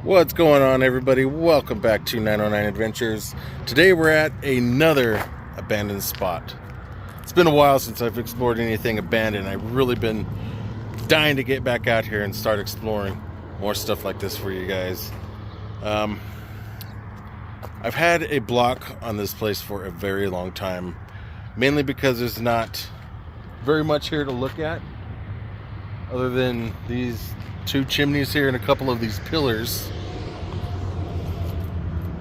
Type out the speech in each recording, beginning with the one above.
What's going on, everybody? Welcome back to 909 Adventures. Today we're at another abandoned spot. It's been a while since I've explored anything abandoned. I've really been dying to get back out here and start exploring more stuff like this for you guys. I've had a block on this place for a very long time, mainly because there's not very much here to look at other than these two chimneys here and a couple of these pillars.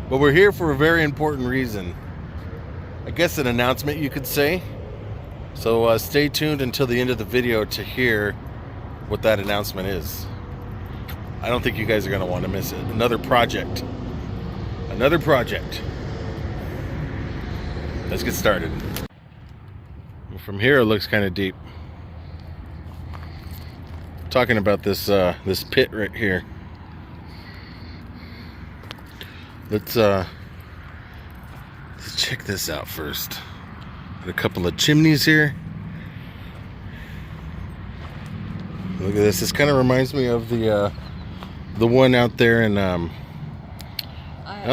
But we're here for a very important reason. I guess an announcement, you could say. So stay tuned until the end of the video to hear what that announcement is. I don't think you guys are going to want to miss it. Another project. Let's get started. From here it looks kind of deep. Talking about this this pit right here. Let's check this out first. Got a couple of chimneys here. Look at this. This kind of reminds me of the one out there in on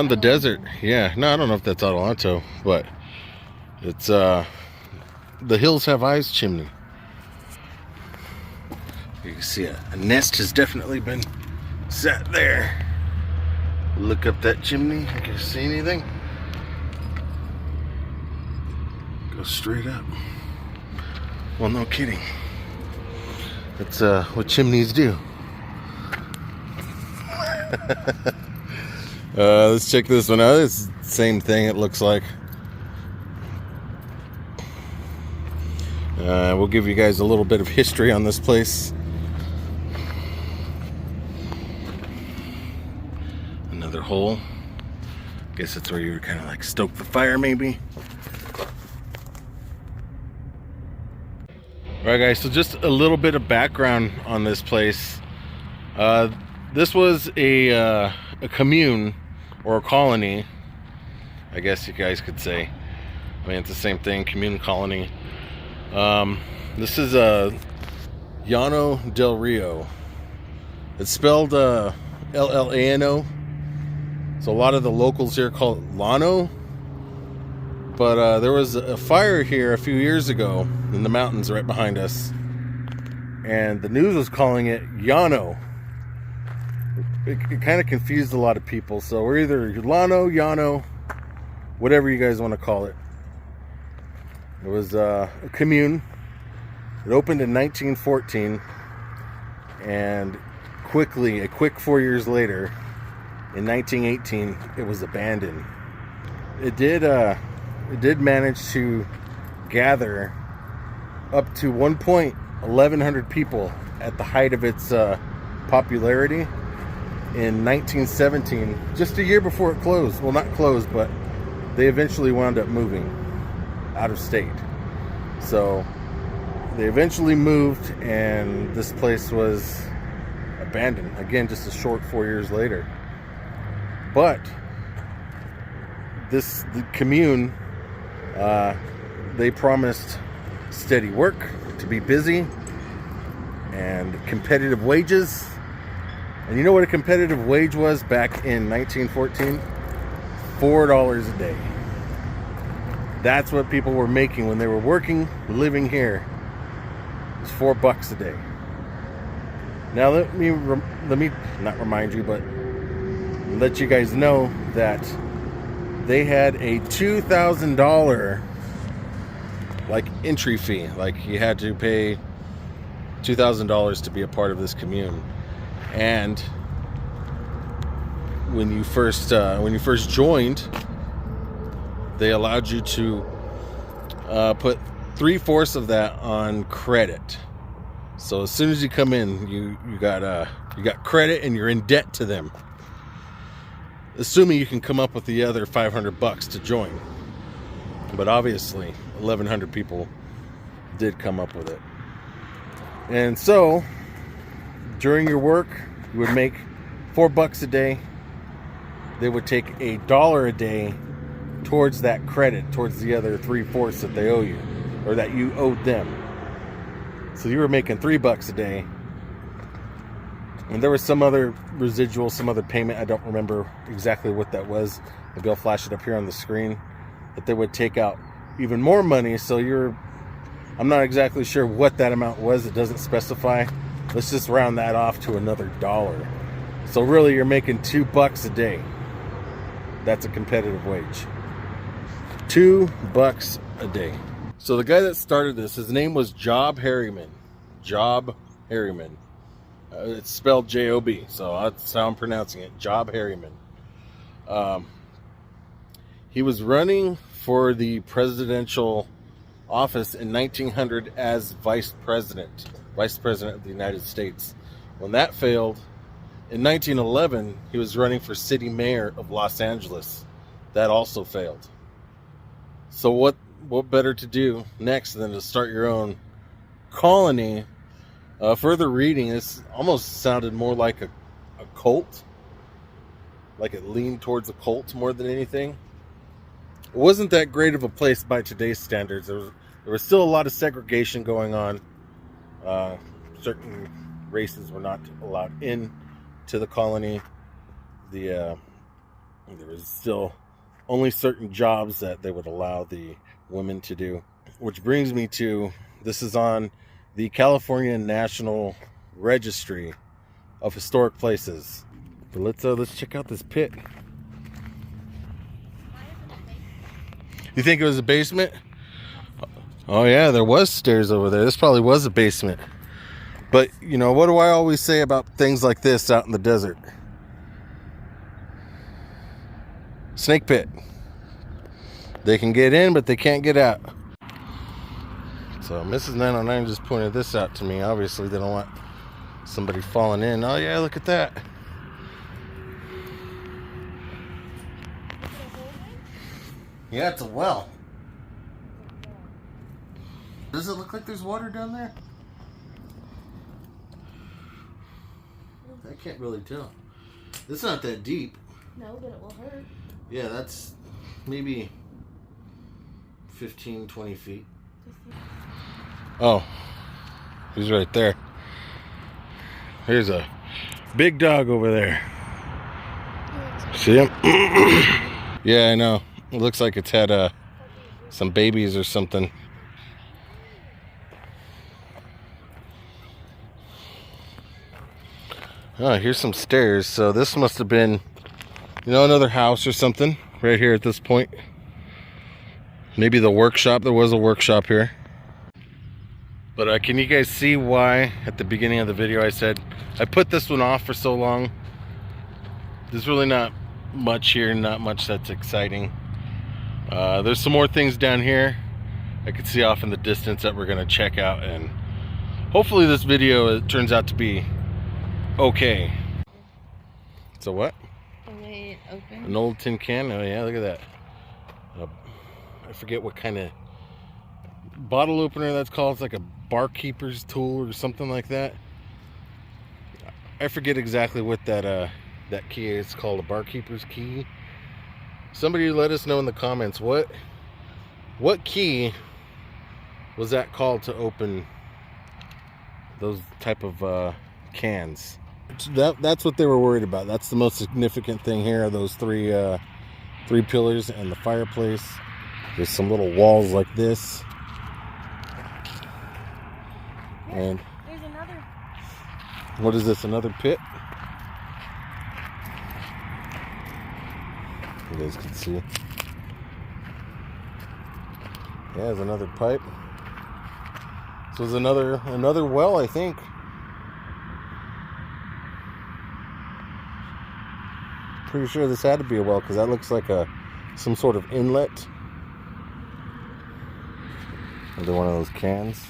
the desert. Yeah, no, I don't know if that's Adelanto, but it's the Hills Have Eyes chimney. You can see a nest has definitely been set there. Look up that chimney. Can you see anything? Go straight up. Well, no kidding. That's what chimneys do. Let's check this one out. It's the same thing, it looks like. We'll give you guys a little bit of history on this place. Another hole. Guess that's where you would kind of like stoke the fire, maybe. Alright guys, so just a little bit of background on this place. This was a commune, or a colony, I guess you guys could say. I mean, it's the same thing, commune, colony. This is Llano Del Rio. It's spelled L-L-A-N-O. So a lot of the locals here call it Llano. But there was a fire here a few years ago in the mountains right behind us. And the news was calling it Llano. It kind of confused a lot of people. So we're either Llano, whatever you guys want to call it. It was a commune. It opened in 1914. And a quick 4 years later, in 1918, it was abandoned. It did manage to gather up to 1,100 people at the height of its popularity in 1917, just a year before it closed. Well, not closed, but they eventually wound up moving out of state. So they eventually moved, and this place was abandoned again just a short 4 years later. But the commune, they promised steady work, to be busy, and competitive wages. And you know what a competitive wage was back in 1914? $4 a day. That's what people were making when they were working, living here. It was $4 a day. Now let me not remind you, but let you guys know that they had a $2,000 like entry fee. Like you had to pay $2,000 to be a part of this commune. And when you first joined, they allowed you to put 3/4 of that on credit. So as soon as you come in, you got credit, and you're in debt to them. Assuming you can come up with the other $500 to join. But obviously 1,100 people did come up with it. And so during your work, you would make $4 a day. They would take $1 a day towards that credit, towards the other 3/4 that they owe you, or that you owed them. So you were making $3 a day. And there was some other residual, some other payment. I don't remember exactly what that was. Maybe I'll flash it up here on the screen. That they would take out even more money. So I'm not exactly sure what that amount was. It doesn't specify. Let's just round that off to another $1. So really you're making $2 a day. That's a competitive wage. $2 a day. So the guy that started this, his name was Job Harriman. Job Harriman. It's spelled J-O-B, so that's how I'm pronouncing it. Job Harriman. He was running for the presidential office in 1900 as vice president of the United States. When that failed, in 1911, he was running for city mayor of Los Angeles. That also failed. So what better to do next than to start your own colony? Further reading, this almost sounded more like a cult. Like it leaned towards a cult more than anything. It wasn't that great of a place by today's standards. There was still a lot of segregation going on. Certain races were not allowed in to the colony. There was still only certain jobs that they would allow the women to do. Which brings me to, this is on the California National Registry of Historic Places. But let's check out this pit. You think it was a basement? Oh yeah, there was stairs over there. This probably was a basement. But, you know, what do I always say about things like this out in the desert? Snake pit. They can get in, but they can't get out. So Mrs. 909 just pointed this out to me. Obviously, they don't want somebody falling in. Oh yeah, look at that. Yeah, it's a well. Does it look like there's water down there? I can't really tell. It's not that deep. No, but it will hurt. Yeah, that's maybe 15, 20 feet. Oh, he's right there. Here's a big dog over there. See him? Yeah, I know. It looks like it's had some babies or something. Oh, here's some stairs. So this must have been, you know, another house or something right here at this point. Maybe the workshop. There was a workshop here. But can you guys see why at the beginning of the video I said I put this one off for so long? There's really not much here, not much that's exciting. There's some more things down here I can see off in the distance that we're going to check out, and hopefully this video turns out to be okay. So what? The way it opens. An old tin can? Oh yeah, look at that. I forget what kind of bottle opener that's called. It's like a barkeeper's tool or something like that. I forget exactly what that key is. It's called a barkeeper's key. Somebody let us know in the comments what key was that called to open those type of cans. That's what they were worried about. That's the most significant thing here, those three pillars and the fireplace. There's some little walls like this. And there's another. What is this? Another pit? You guys can see. Yeah, there's another pipe. So there's another well, I think. Pretty sure this had to be a well because that looks like some sort of inlet. Another one of those cans.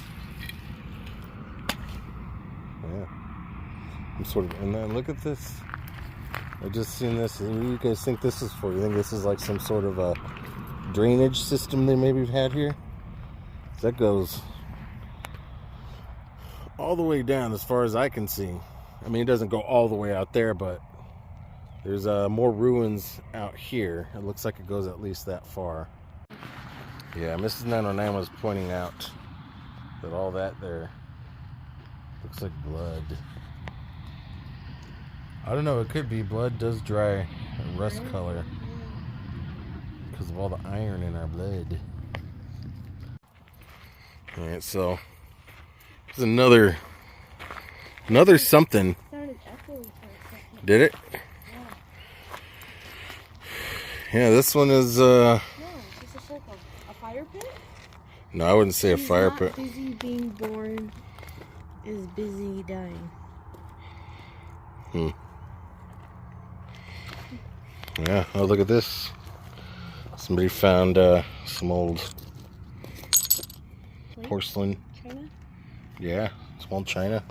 Yeah. Some sort of inlet. Look at this. I just seen this. What do you guys think this is for? You think this is like some sort of a drainage system they maybe had here? That goes all the way down as far as I can see. I mean, it doesn't go all the way out there, but there's more ruins out here. It looks like it goes at least that far. Yeah, Mrs. 909 was pointing out that all that there looks like blood. I don't know. It could be. Blood does dry a rust color because of all the iron in our blood. All right, so there's another something. Did it? Yeah, this one is. No, it's just a circle. A fire pit? No, I wouldn't say a fire pit. Busy being born is busy dying. Yeah, oh, look at this. Somebody found some old porcelain. China? Yeah, small china.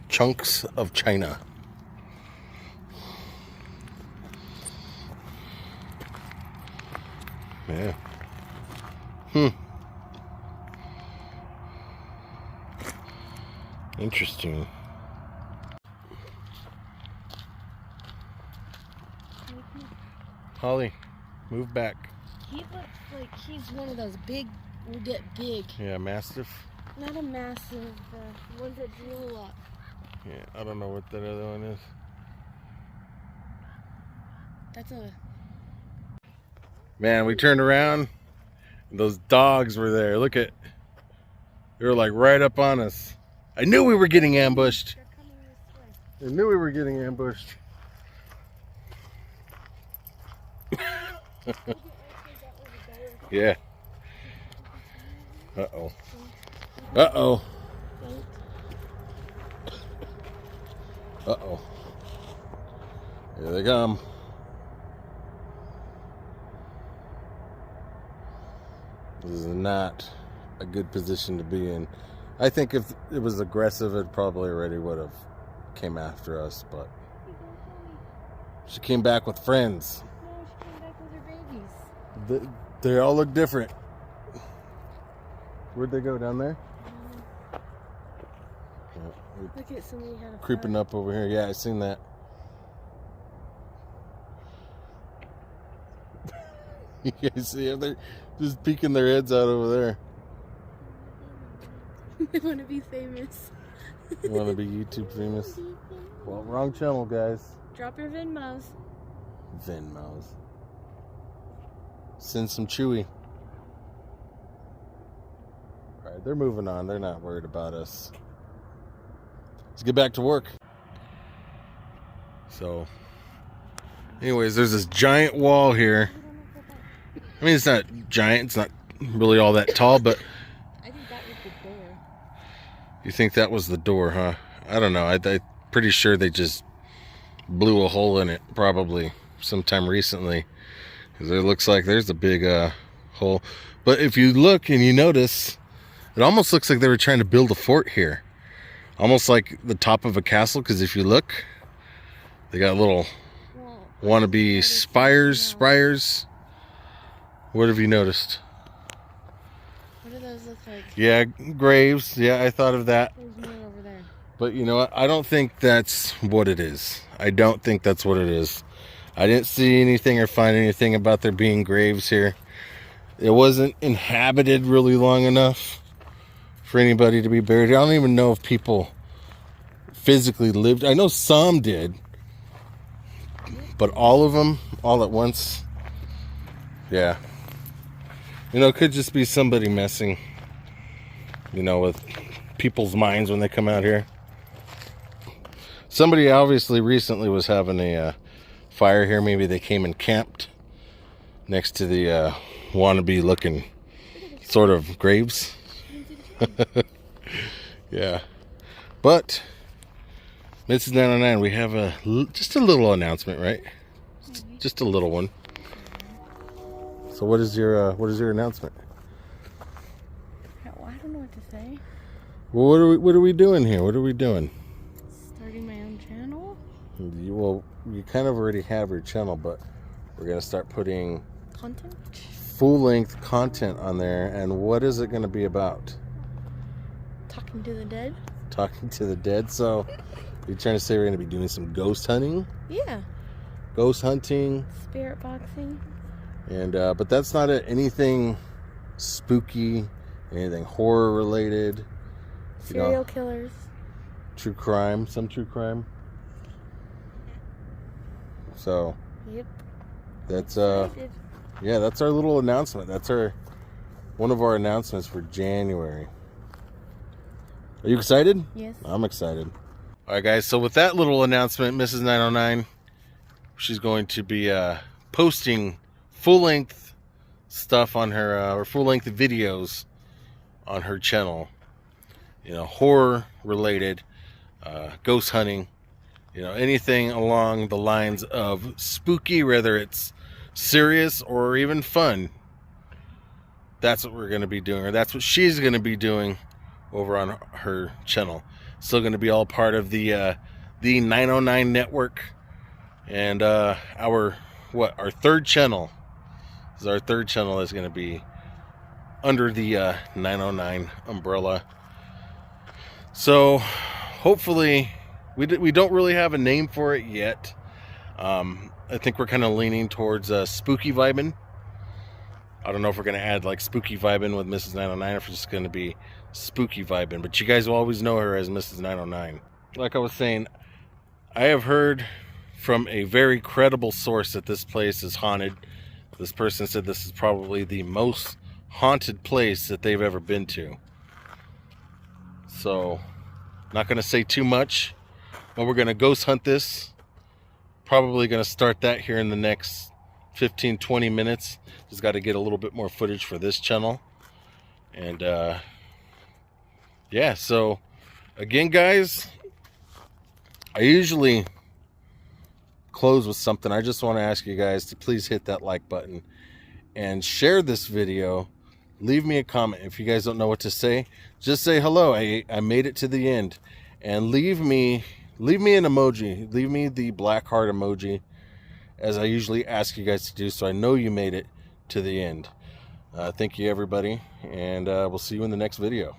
Chunks of china. Yeah. Interesting. Holly, move back. He looks like he's one of those big, will get big. Yeah, mastiff. Not a massive, ones that drool a lot. Yeah, I don't know what that other one is. That's a... Man, we turned around, and those dogs were there. Look at, they were like right up on us. I knew we were getting ambushed. They're coming this way. I knew we were getting ambushed. Yeah. Uh-oh. Uh-oh. Uh-oh. Here they come. This is not a good position to be in. I think if it was aggressive, it probably already would have came after us, but she came back with friends. No, she came back with her babies. They all look different. Where'd they go? Down there? Yeah, Look at somebody had a creeping fire. up over here. Yeah, I seen that. You guys see them? They're just peeking their heads out over there. They want to be famous. You want to be YouTube famous? Well, wrong channel, guys. Drop your Venmos. Venmos. Send some Chewy. Alright, they're moving on. They're not worried about us. Let's get back to work. So, anyways, there's this giant wall here. I mean, it's not giant. It's not really all that tall, but... I think that was the door. You think that was the door, huh? I don't know. I'm pretty sure they just blew a hole in it, probably sometime recently. Because it looks like there's a big hole. But if you look and you notice, it almost looks like they were trying to build a fort here. Almost like the top of a castle, because if you look, they got little wannabe spires. What have you noticed? What do those look like? Yeah, graves. Yeah, I thought of that. There's more over there. But you know what? I don't think that's what it is. I don't think that's what it is. I didn't see anything or find anything about there being graves here. It wasn't inhabited really long enough for anybody to be buried here. I don't even know if people physically lived. I know some did. But all of them, all at once, yeah. You know, it could just be somebody messing, you know, with people's minds when they come out here. Somebody obviously recently was having a fire here. Maybe they came and camped next to the wannabe looking sort of graves. Yeah. But Mrs. 909, we have just a little announcement, right? Just a little one. So what is your announcement? Well, I don't know what to say. Well, what are we doing here? What are we doing? Starting my own channel? Well, you kind of already have your channel, but we're going to start putting Content? full-length content on there. And what is it going to be about? Talking to the dead? Talking to the dead. So you're trying to say we're going to be doing some ghost hunting? Yeah. Ghost hunting. Spirit boxing. And but that's not anything spooky, anything horror related. Serial killers. True crime, some true crime. So Yep. that's Excited. yeah, that's our little announcement. That's one of our announcements for January. Are you excited? Yes. I'm excited. All right, guys. So with that little announcement, Mrs. 909, she's going to be posting full-length stuff on her, or full-length videos on her channel. You know, horror related, ghost hunting. You know, anything along the lines of spooky, whether it's serious or even fun. That's what we're going to be doing, or that's what she's going to be doing over on her channel. Still going to be all part of the 909 network, and our third channel is our third channel is going to be under the 909 umbrella. So hopefully we don't really have a name for it yet. I think we're kind of leaning towards spooky vibing. I don't know if we're going to add like spooky vibing with Mrs. 909 or if it's just going to be spooky vibing. But you guys will always know her as Mrs. 909. Like I was saying, I have heard from a very credible source that this place is haunted. This person said this is probably the most haunted place that they've ever been to. So, not going to say too much, but we're going to ghost hunt this. Probably going to start that here in the next 15-20 minutes. Just got to get a little bit more footage for this channel. And yeah, so again, guys, I usually close with something. I just want to ask you guys to please hit that like button and share this video. Leave me a comment. If you guys don't know what to say, just say hello. I made it to the end, and leave me an emoji. Leave me the black heart emoji, as I usually ask you guys to do, so I know you made it to the end. Thank you, everybody, and we'll see you in the next video.